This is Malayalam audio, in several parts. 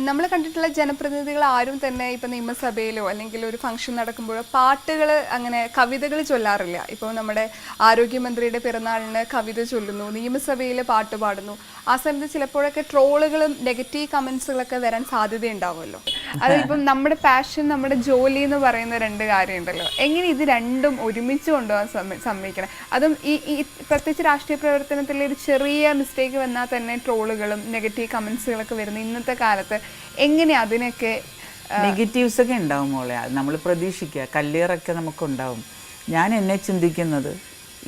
നമ്മൾ കണ്ടിട്ടുള്ള ജനപ്രതിനിധികൾ ആരും തന്നെ ഇപ്പം നിയമസഭയിലോ അല്ലെങ്കിൽ ഒരു ഫംഗ്ഷൻ നടക്കുമ്പോഴോ പാട്ടുകൾ അങ്ങനെ കവിതകൾ ചൊല്ലാറില്ല. ഇപ്പോൾ നമ്മുടെ ആരോഗ്യമന്ത്രിയുടെ പിറന്നാളിന് കവിത ചൊല്ലുന്നു, നിയമസഭയിൽ പാട്ട് പാടുന്നു. ആ സമയത്ത് ചിലപ്പോഴൊക്കെ ട്രോളുകളും നെഗറ്റീവ് കമൻസുകളൊക്കെ വരാൻ സാധ്യതയുണ്ടാവുമല്ലോ. അതിപ്പം നമ്മുടെ പാഷൻ, നമ്മുടെ ജോലി എന്ന് പറയുന്ന രണ്ട് കാര്യമുണ്ടല്ലോ. എങ്ങനെ ഇത് രണ്ടും ഒരുമിച്ച് കൊണ്ടുപോകാൻ സമ്മതിക്കണം? അതും ഈ പ്രത്യേകിച്ച് രാഷ്ട്രീയ പ്രവർത്തനത്തിൽ ഒരു ചെറിയ മിസ്റ്റേക്ക് വന്നാൽ തന്നെ ട്രോളുകളും നെഗറ്റീവ് കമൻസുകളൊക്കെ വരുന്ന ഇന്നത്തെ കാലത്ത് എങ്ങനെ അതിനൊക്കെ? നെഗറ്റീവ്സ് ഒക്കെ ഉണ്ടാവും മോളെ, നമ്മൾ പ്രതീക്ഷിക്കുക. കല്ലേറൊക്കെ നമുക്കുണ്ടാവും. ഞാൻ എന്നെ ചിന്തിക്കുന്നത്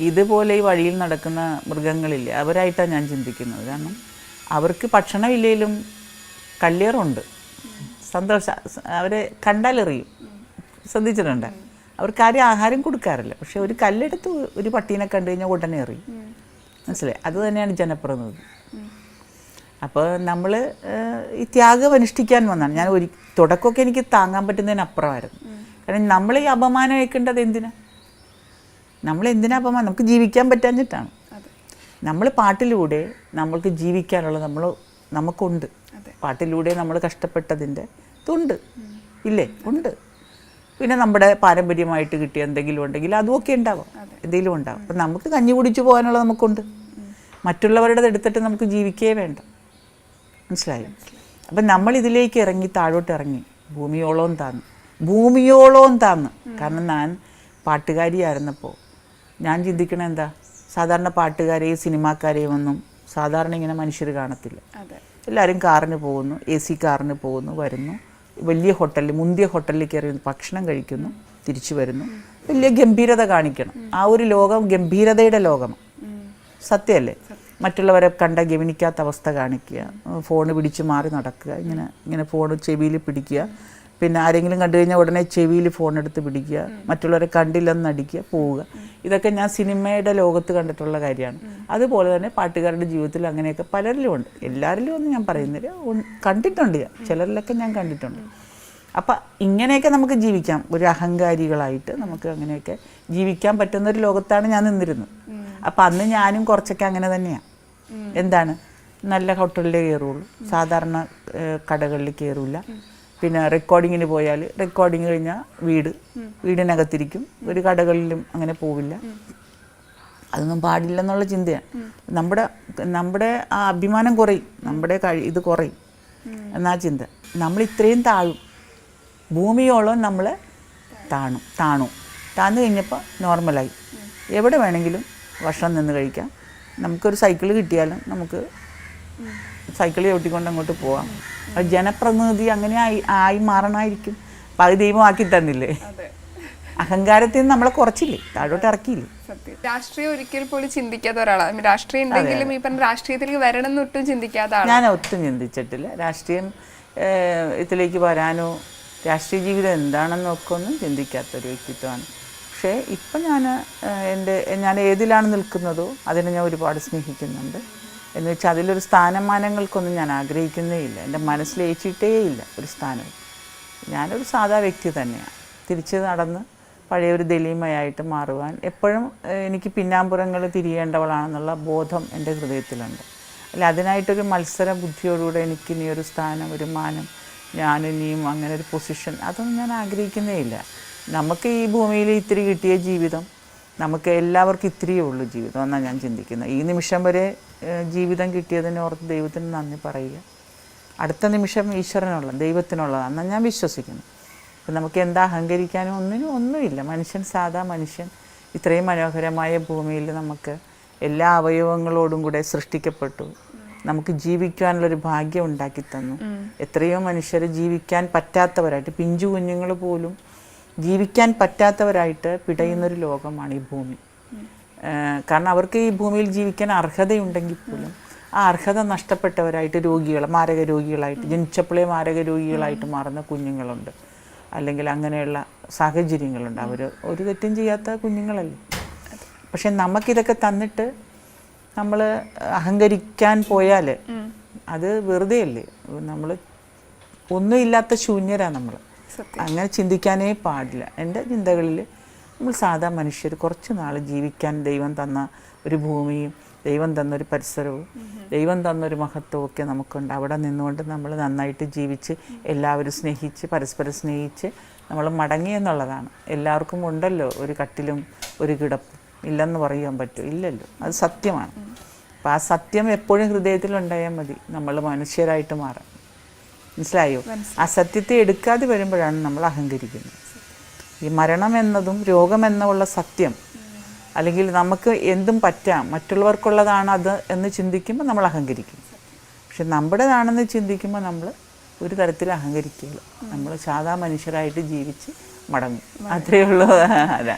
ഇതുപോലെ ഈ വഴിയിൽ നടക്കുന്ന മൃഗങ്ങളില്ലേ, അവരായിട്ടാണ് ഞാൻ ചിന്തിക്കുന്നത്. കാരണം അവർക്ക് ഭക്ഷണമില്ലെങ്കിലും കല്ലേറുണ്ട്. സന്തോഷം, അവരെ കണ്ടാലെറിയും. ശ്രദ്ധിച്ചിട്ടുണ്ട്? അവർക്ക് ആരും ആഹാരം കൊടുക്കാറില്ല, പക്ഷെ ഒരു കല്ലെടുത്ത് ഒരു പട്ടീനെ കണ്ടു കഴിഞ്ഞാൽ ഉടനെ എറിയും. മനസ്സിലായി? അത് തന്നെയാണ് ജനപ്രതിനിധി. അപ്പോൾ നമ്മൾ ഈ ത്യാഗം അനുഷ്ഠിക്കാൻ വന്നാണ്. ഞാൻ തുടക്കമൊക്കെ എനിക്ക് താങ്ങാൻ പറ്റുന്നതിനപ്പുറമായിരുന്നു. കാരണം നമ്മൾ ഈ അപമാനം ഏൽക്കേണ്ടത് എന്തിനാ? നമ്മളെന്തിനാ അപമാനം? നമുക്ക് ജീവിക്കാൻ പറ്റാഞ്ഞിട്ടാണ്. നമ്മൾ പാട്ടിലൂടെ നമ്മൾക്ക് ജീവിക്കാനുള്ളത് നമുക്കുണ്ട്. പാട്ടിലൂടെ നമ്മൾ കഷ്ടപ്പെട്ടതിൻ്റെ ഇതുണ്ട്, ഇല്ലേ? ഉണ്ട്. പിന്നെ നമ്മുടെ പാരമ്പര്യമായിട്ട് കിട്ടിയ എന്തെങ്കിലും ഉണ്ടെങ്കിൽ അതുമൊക്കെ ഉണ്ടാവും, എന്തെങ്കിലും ഉണ്ടാവും. അപ്പം നമുക്ക് കഞ്ഞി കുടിച്ചു പോകാനുള്ളത് നമുക്കുണ്ട്. മറ്റുള്ളവരുടെ എടുത്തിട്ട് നമുക്ക് ജീവിക്കേ വേണ്ട. മനസ്സിലായി? അപ്പം നമ്മളിതിലേക്ക് ഇറങ്ങി, താഴോട്ട് ഇറങ്ങി, ഭൂമിയോളവും താന്ന്. കാരണം ഞാൻ പാട്ടുകാരിയായിരുന്നപ്പോൾ ഞാൻ ചിന്തിക്കണത് എന്താ, സാധാരണ പാട്ടുകാരെയും സിനിമാക്കാരെയും ഒന്നും സാധാരണ ഇങ്ങനെ മനുഷ്യർ കാണത്തില്ല. എല്ലാവരും കാറിന് പോകുന്നു, AC കാറിന് പോകുന്നു, വരുന്നു, വലിയ ഹോട്ടലിൽ, മുന്തിയ ഹോട്ടലിൽ കയറി ഭക്ഷണം കഴിക്കുന്നു, തിരിച്ചു വരുന്നു, വലിയ ഗംഭീരത കാണിക്കണം. ആ ഒരു ലോകം ഗംഭീരതയുടെ ലോകമാണ്. സത്യമല്ലേ? മറ്റുള്ളവരെ കണ്ട ഗവനിക്കാത്ത അവസ്ഥ കാണിക്കുക, ഫോണ് പിടിച്ച് മാറി നടക്കുക, ഇങ്ങനെ ഫോൺ ചെവിയിൽ പിടിക്കുക, പിന്നെ ആരെങ്കിലും കണ്ടു കഴിഞ്ഞാൽ ഉടനെ ചെവിയിൽ ഫോൺ എടുത്ത് പിടിക്കുക, മറ്റുള്ളവരെ കണ്ടില്ലെന്ന് നടിക്കുക, പോവുക. ഇതൊക്കെ ഞാൻ സിനിമയുടെ ലോകത്ത് കണ്ടിട്ടുള്ള കാര്യമാണ്. അതുപോലെ തന്നെ പാട്ടുകാരുടെ ജീവിതത്തിൽ അങ്ങനെയൊക്കെ പലരിലും ഉണ്ട്. എല്ലാവരിലും ഒന്നും ഞാൻ പറയുന്നില്ല, കണ്ടിട്ടുണ്ട് ഞാൻ, ചിലരിലൊക്കെ ഞാൻ കണ്ടിട്ടുണ്ട്. അപ്പം ഇങ്ങനെയൊക്കെ നമുക്ക് ജീവിക്കാം, ഒരു അഹങ്കാരികളായിട്ട് നമുക്ക് അങ്ങനെയൊക്കെ ജീവിക്കാൻ പറ്റുന്നൊരു ലോകത്താണ് ഞാൻ നിന്നിരുന്നത്. അപ്പം അന്ന് ഞാനും കുറച്ചൊക്കെ അങ്ങനെ തന്നെയാണ്. എന്താണ്, നല്ല ഹോട്ടലിലേ കയറുള്ളൂ, സാധാരണ കടകളിൽ കയറില്ല. പിന്നെ റെക്കോർഡിങ്ങിന് പോയാൽ റെക്കോർഡിങ് കഴിഞ്ഞാൽ വീടിനകത്തിരിക്കും, ഒരു കടകളിലും അങ്ങനെ പോവില്ല. അതൊന്നും പാടില്ലെന്നുള്ള ചിന്തയാണ്. നമ്മുടെ ആ അഭിമാനം കുറയും, നമ്മുടെ ഇത് കുറയും എന്നാ ചിന്ത. നമ്മൾ ഇത്രയും ഭൂമിയോളം നമ്മൾ താന്നു കഴിഞ്ഞപ്പോൾ നോർമലായി. എവിടെ വേണമെങ്കിലും ഭക്ഷണം നിന്ന് കഴിക്കാം. നമുക്കൊരു സൈക്കിൾ കിട്ടിയാലും നമുക്ക് സൈക്കിൾ ചവിട്ടിക്കൊണ്ട് അങ്ങോട്ട് പോവാം. അത് ജനപ്രതിനിധി അങ്ങനെ ആയി മാറണമായിരിക്കും. അപ്പം അത് ദൈവമാക്കി തന്നില്ലേ? അഹങ്കാരത്തിൽ നിന്ന് നമ്മളെ കുറച്ചില്ലേ, താഴോട്ട് ഇറക്കിയില്ലേ? രാഷ്ട്രീയം ഒരിക്കൽ പോലും ചിന്തിക്കാത്ത ഒരാളാണ്. രാഷ്ട്രീയം ഉണ്ടെങ്കിലും ഈ പറഞ്ഞ രാഷ്ട്രീയത്തിലേക്ക് വരണം എന്നൊട്ടും ചിന്തിക്കാത്ത ആളാണ്. ഞാൻ ഒട്ടും ചിന്തിച്ചിട്ടില്ല. രാഷ്ട്രീയം ഇതിലേക്ക് വരാനോ രാഷ്ട്രീയ ജീവിതം എന്താണെന്നൊക്കെ ഒന്നും ചിന്തിക്കാത്തൊരു വ്യക്തിത്വമാണ്. പക്ഷേ ഇപ്പം ഞാൻ ഏതിലാണ് നിൽക്കുന്നതോ അതിനെ ഞാൻ ഒരുപാട് സ്നേഹിക്കുന്നുണ്ട്. എന്ന് വെച്ചാൽ അതിലൊരു സ്ഥാനമാനങ്ങൾക്കൊന്നും ഞാൻ ആഗ്രഹിക്കുന്നേ ഇല്ല. എൻ്റെ മനസ്സിലേച്ചിട്ടേ ഇല്ല ഒരു സ്ഥാനവും. ഞാനൊരു സാധാ വ്യക്തി തന്നെയാണ്. തിരിച്ച് നടന്ന് പഴയൊരു ദലീമയായിട്ട് മാറുവാൻ എപ്പോഴും എനിക്ക് പിന്നാമ്പുറങ്ങൾ തിരിയേണ്ടവളാണെന്നുള്ള ബോധം എൻ്റെ ഹൃദയത്തിലുണ്ട്. അല്ല, അതിനായിട്ടൊരു മത്സര ബുദ്ധിയോടുകൂടെ എനിക്കിനി ഒരു സ്ഥാനം, ഒരു മാനം, ഞാനിനിയും അങ്ങനെ ഒരു പൊസിഷൻ, അതൊന്നും ഞാൻ ആഗ്രഹിക്കുന്നേ ഇല്ല. നമുക്ക് ഈ ഭൂമിയിൽ ഇത്തിരി കിട്ടിയ ജീവിതം, നമുക്ക് എല്ലാവർക്കും ഇത്തിരിയേ ഉള്ളൂ ജീവിതം എന്നാണ് ഞാൻ ചിന്തിക്കുന്നത്. ഈ നിമിഷം വരെ ജീവിതം കിട്ടിയതിന് ഓർത്ത് ദൈവത്തിന് നന്ദി പറയുക. അടുത്ത നിമിഷം ദൈവത്തിനുള്ളതാണെന്നാണ് ഞാൻ വിശ്വസിക്കുന്നു. അപ്പം നമുക്ക് എന്താ അഹങ്കരിക്കാനും ഒന്നുമില്ല. സാധാ മനുഷ്യൻ ഇത്രയും മനോഹരമായ ഭൂമിയിൽ നമുക്ക് എല്ലാ അവയവങ്ങളോടും കൂടെ സൃഷ്ടിക്കപ്പെട്ടു. നമുക്ക് ജീവിക്കാനുള്ളൊരു ഭാഗ്യം ഉണ്ടാക്കി തന്നു. എത്രയോ മനുഷ്യർ ജീവിക്കാൻ പറ്റാത്തവരായിട്ട്, പിഞ്ചു കുഞ്ഞുങ്ങൾ പോലും ജീവിക്കാൻ പറ്റാത്തവരായിട്ട് പിടയുന്നൊരു ലോകമാണ് ഈ ഭൂമി. കാരണം അവർക്ക് ഈ ഭൂമിയിൽ ജീവിക്കാൻ അർഹതയുണ്ടെങ്കിൽ പോലും ആ അർഹത നഷ്ടപ്പെട്ടവരായിട്ട് മാരക രോഗികളായിട്ട്, ജനിച്ചപ്പോഴേ മാരക രോഗികളായിട്ട് മാറുന്ന കുഞ്ഞുങ്ങളുണ്ട്. അല്ലെങ്കിൽ അങ്ങനെയുള്ള സാഹചര്യങ്ങളുണ്ട്. അവർ ഒരു തെറ്റും ചെയ്യാത്ത കുഞ്ഞുങ്ങളല്ലേ. പക്ഷെ നമുക്കിതൊക്കെ തന്നിട്ട് നമ്മൾ അഹങ്കരിക്കാൻ പോയാൽ അത് വെറുതെ അല്ലേ. നമ്മൾ ഒന്നുമില്ലാത്ത ശൂന്യരാണ് നമ്മൾ. അങ്ങനെ ചിന്തിക്കാനേ പാടില്ല. എൻ്റെ ചിന്തകളിൽ നമ്മൾ സാധാ മനുഷ്യർ കുറച്ച് നാൾ ജീവിക്കാൻ ദൈവം തന്ന ഒരു ഭൂമിയും ദൈവം തന്നൊരു പരിസരവും ദൈവം തന്നൊരു മഹത്വവും ഒക്കെ നമുക്കുണ്ട്. അവിടെ നിന്നുകൊണ്ട് നമ്മൾ നന്നായിട്ട് ജീവിച്ച് എല്ലാവരും സ്നേഹിച്ച് പരസ്പരം സ്നേഹിച്ച് നമ്മൾ മടങ്ങി എന്നുള്ളതാണ്. എല്ലാവർക്കും ഉണ്ടല്ലോ ഒരു കട്ടിലും ഒരു കിടപ്പും, ഇല്ലെന്ന് പറയാൻ പറ്റും? ഇല്ലല്ലോ, അത് സത്യമാണ്. അപ്പം ആ സത്യം എപ്പോഴും ഹൃദയത്തിലുണ്ടായാൽ മതി, നമ്മൾ മനുഷ്യരായിട്ട് മാറാം. മനസ്സിലായോ? ആ സത്യത്തെ എടുക്കാതെ വരുമ്പോഴാണ് നമ്മൾ അഹങ്കരിക്കുന്നത്. ഈ മരണം എന്നതും രോഗമെന്നുള്ള സത്യം, അല്ലെങ്കിൽ നമുക്ക് എന്തും പറ്റാം, മറ്റുള്ളവർക്കുള്ളതാണ് അത് എന്ന് ചിന്തിക്കുമ്പോൾ നമ്മൾ അഹങ്കരിക്കും. പക്ഷെ നമ്മുടേതാണെന്ന് ചിന്തിക്കുമ്പോൾ നമ്മൾ ഒരു തരത്തിൽ അഹങ്കരിക്കുകയുള്ളൂ. നമ്മൾ സാധാ മനുഷ്യരായിട്ട് ജീവിച്ച് മടങ്ങും. അത്രയേ ഉള്ളൂ. അതാ